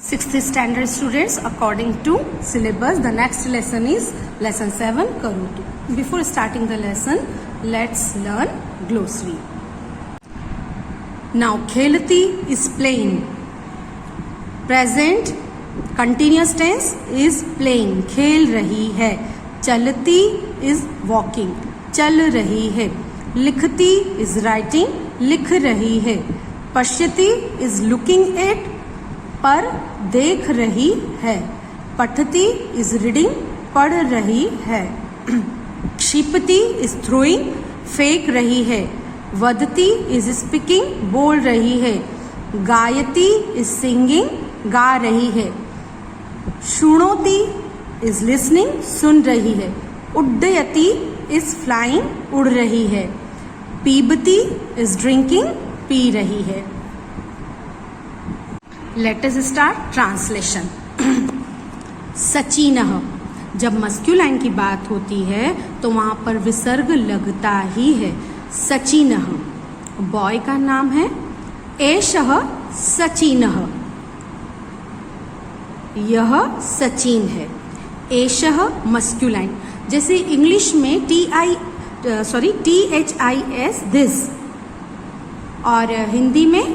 Sixth standard students, according to syllabus, the next lesson is lesson 7 Karotu. Before starting the lesson, let's learn glossary. Now, khelti is playing. Present continuous tense is playing. खेल रही है. चलती is walking. चल रही है. लिखती is writing. लिख रही है. पश्यति is looking at. पर देख रही है. पठती इज रीडिंग. पढ़ रही है. क्षिपति इज थ्रोइंग. फेंक रही है. वदती इज स्पीकिंग. बोल रही है. गायती इज सिंगिंग. गा रही है. शृणोति इज लिसनिंग. सुन रही है. उड्डयति इज फ्लाइंग. उड़ रही है. पीबती इज ड्रिंकिंग. पी रही है. Let us start translation. सचिनः, जब मस्क्यूलाइन की बात होती है तो वहां पर विसर्ग लगता ही है. सचिनः बॉय का नाम है. एषः सचिनः, यह सचिन है. एषः मस्क्यूलाइन. जैसे इंग्लिश में THIS दिस, और हिंदी में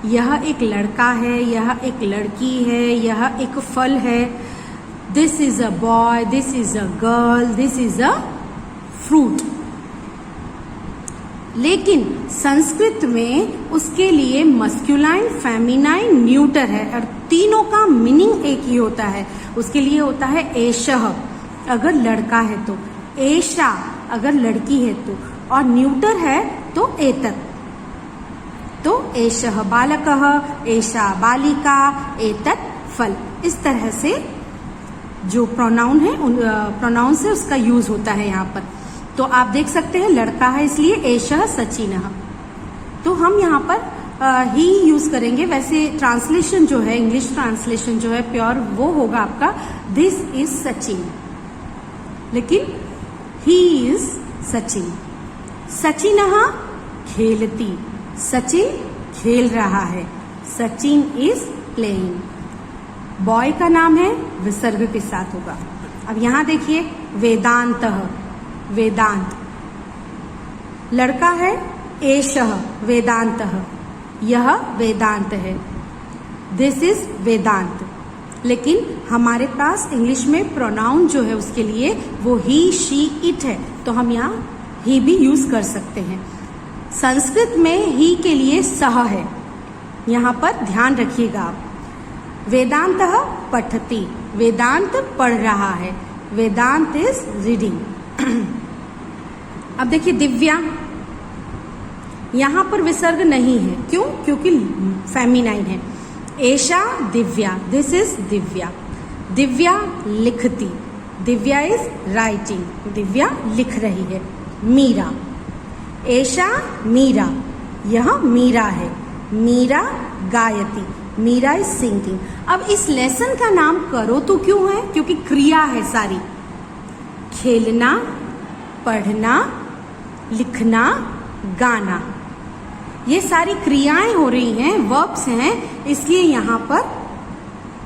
यह एक लड़का है. यह एक लड़की है. यह एक फल है. This is a boy. This is a girl. This is a fruit. लेकिन संस्कृत में उसके लिए मस्क्यूलाइन, फेमिनाइन, न्यूटर है, और तीनों का मीनिंग एक ही होता है. उसके लिए होता है एषः अगर लड़का है तो, एषा अगर लड़की है तो, और न्यूटर है तो एतत्. तो एषः बालकः, एषा बालिका, एतत् फल. इस तरह से जो प्रोनाउन है, प्रोनाउन से उसका यूज होता है यहाँ पर. तो आप देख सकते हैं लड़का है इसलिए एषः सचिनः. तो हम यहाँ पर ही यूज करेंगे. वैसे ट्रांसलेशन जो है, इंग्लिश ट्रांसलेशन जो है प्योर, वो होगा आपका दिस इज सचिन, लेकिन ही इज सचिन. सचिनः खेलती. सचिन खेल रहा है. Sachin is playing. बॉय का नाम है, विसर्ग के साथ होगा. अब यहां देखिए वेदांतः, वेदांत. लड़का है एषः वेदांतः, यह वेदांत है. दिस इज वेदांत. लेकिन हमारे पास इंग्लिश में प्रोनाउन जो है उसके लिए वो ही, शी, इट है, तो हम यहाँ ही भी यूज कर सकते हैं. संस्कृत में ही के लिए सह है. यहाँ पर ध्यान रखिएगा आप. वेदांतः पठति. वेदांत पढ़ रहा है. वेदांत इज रीडिंग. अब देखिए दिव्या. यहाँ पर विसर्ग नहीं है. क्यों? क्योंकि फेमिनाइन है. एषा दिव्या. This is Divya. दिव्या लिखती. Divya is writing. दिव्या लिख रही है. मीरा. एषा मीरा. यह मीरा है. मीरा गायती. Meera is singing. अब इस लेसन का नाम करोतु क्यों है? क्योंकि क्रिया है सारी. खेलना, पढ़ना, लिखना, गाना, ये सारी क्रियाएं हो रही हैं, वर्ब्स हैं, इसलिए यहां पर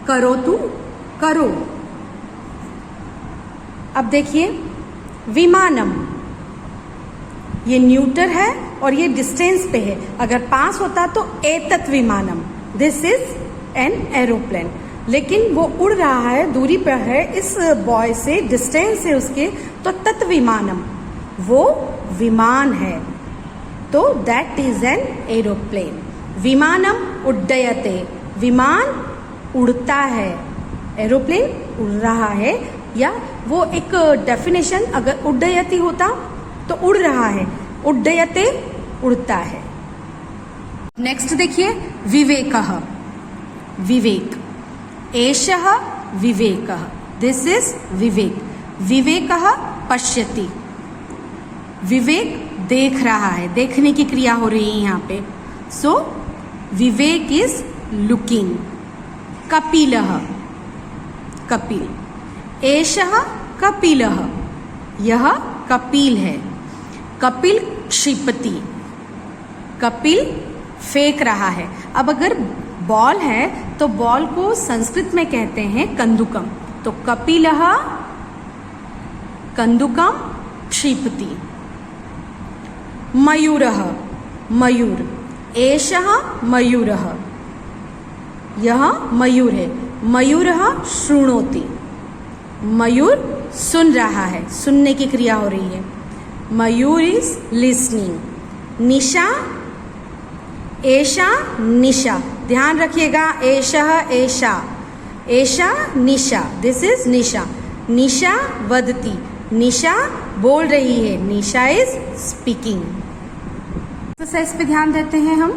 करोतु, करो. अब देखिए विमानम. ये न्यूटर है और ये डिस्टेंस पे है. अगर पास होता तो एतत् विमानम. This is an aeroplane. लेकिन वो उड़ रहा है, दूरी पर है इस बॉय से, डिस्टेंस है उसके, तो तत् विमानम, वो विमान है. तो दैट इज एन एरोप्लेन. विमानम उड्डयते. विमान उड़ता है. एरोप्लेन उड़ रहा है. या वो एक डेफिनेशन, अगर उड्डयति होता तो उड़ रहा है. उड्डयते उड़ता है. नेक्स्ट देखिए विवेकः. विवेक. एषः विवेकः. दिस इज विवेक. विवेकः पश्यति. विवेक देख रहा है. देखने की क्रिया हो रही है यहाँ पे. सो विवेक इज लुकिंग. कपिलः. कपिल. एषः कपिलः. यह कपिल है. कपिल क्षिपति. कपिल फेंक रहा है. अब अगर बॉल है तो बॉल को संस्कृत में कहते हैं कंदुकम। तो कपिलः कंदुकम क्षिपति। मयूरः मयूर, एषः मयूरः, यह मयूर है। मयूरः शृणोति, मयूर सुन रहा है, सुनने की क्रिया हो रही है। मयूर इज लिसनिंग। निशा, एषा निशा, ध्यान रखिएगा, एषः एषा, एषा निशा, दिस इज निशा। निशा वदती, निशा बोल रही है, निशा इज स्पीकिंग। एक्सरसाइज पे ध्यान देते हैं हम।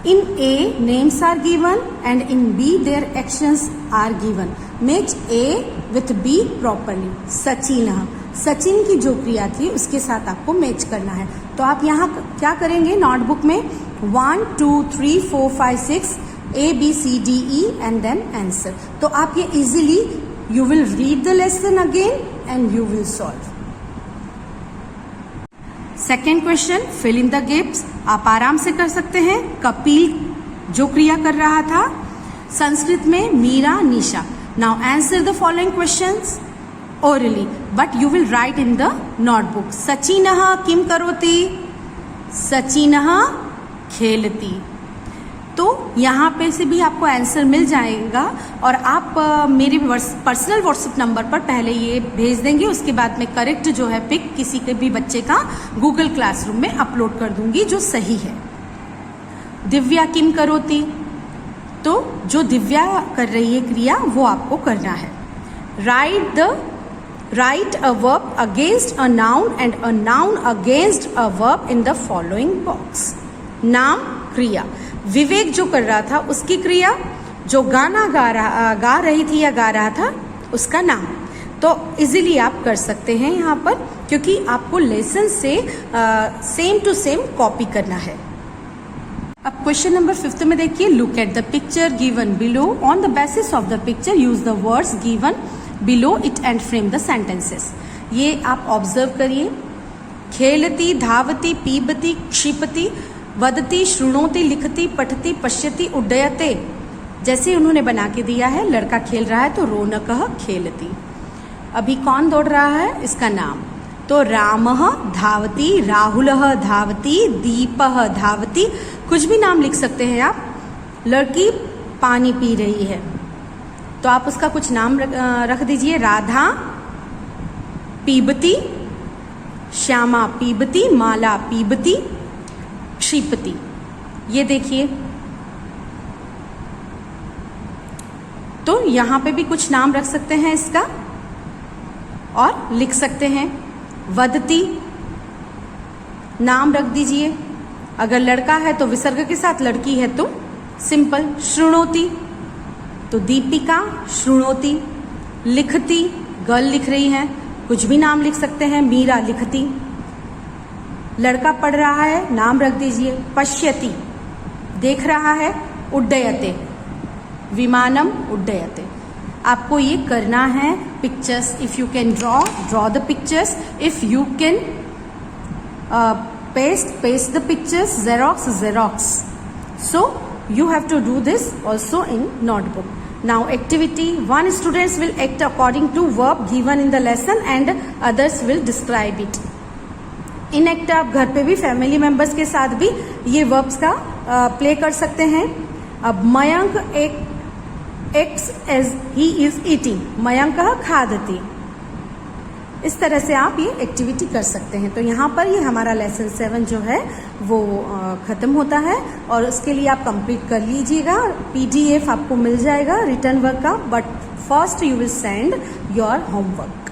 In A names are given and in B their actions are given. Match A with B properly. Sachin, Sachin की जो क्रिया थी उसके साथ आपको मैच करना है। तो आप यहाँ क्या करेंगे, नोटबुक में 1 2 3 4 5 6 ABCDE एंड देन आंसर। तो आप ये easily you will read the lesson again and you will solve. Second question, fill in the gaps. आप आराम से कर सकते हैं। कपिल जो क्रिया कर रहा था, संस्कृत में Meera Nisha. Now answer the following questions orally, but you will write in the notebook. सचिनः किम करोति, सचिनः खेलति। तो यहाँ पे से भी आपको आंसर मिल जाएगा और आप मेरे पर्सनल व्हाट्सएप नंबर पर पहले ये भेज देंगे, उसके बाद में करेक्ट जो है पिक किसी के भी बच्चे का गूगल क्लासरूम में अपलोड कर दूंगी जो सही है। दिव्या किम करोति, तो जो दिव्या कर रही है क्रिया वो आपको करना है। Write a verb against a noun and a noun against a verb in the following box. नाम क्रिया, विवेक जो कर रहा था उसकी क्रिया, जो गाना गा रही थी या गा रहा था उसका नाम। तो इजीली आप कर सकते हैं यहाँ पर, क्योंकि आपको लेसन से सेम टू सेम कॉपी करना है। अब क्वेश्चन नंबर 5 में देखिए, look at the picture given below, on the basis of the picture use the words given below it and frame the sentences. ये आप ऑब्जर्व करिए। खेलती, धावती, पीबती, क्षिपति, वदती, शृणोति, लिखती, पठती, पश्यति, उड्डयते। जैसे उन्होंने बना के दिया है, लड़का खेल रहा है तो रौनकः खेलती। अभी कौन दौड़ रहा है, इसका नाम। तो रामः धावती, राहुलः धावती, दीपः धावती, कुछ भी नाम लिख सकते हैं आप। लड़की पानी पी रही है तो आप उसका कुछ नाम रख दीजिए। राधा पीबती, श्यामा पीबती, माला पीबती, क्षिपति। ये देखिए, तो यहाँ पे भी कुछ नाम रख सकते हैं इसका और लिख सकते हैं। वदती नाम रख दीजिए, अगर लड़का है तो विसर्ग के साथ, लड़की है तो सिंपल। शृणोति तो दीपिका शृणोति। लिखती, गर्ल लिख रही है, कुछ भी नाम लिख सकते हैं। मीरा लिखती। लड़का पढ़ रहा है, नाम रख दीजिए। पश्यति देख रहा है। उड्डयते विमानम उड्डयते। आपको ये करना है। Pictures, if you can draw the pictures, if you can paste the pictures, xerox. So you have to do this also in notebook. Now activity 1, students will act according to verb given in the lesson and others will describe it. In act आप घर पे भी family members के साथ भी ये verbs का play कर सकते हैं। अब Mayank acts as he is eating, Mayank खादति। इस तरह से आप ये एक्टिविटी कर सकते हैं। तो यहाँ पर ये हमारा लेसन 7 जो है वो ख़त्म होता है और उसके लिए आप कंप्लीट कर लीजिएगा। PDF आपको मिल जाएगा रिटर्न वर्क का, but first you will send your homework.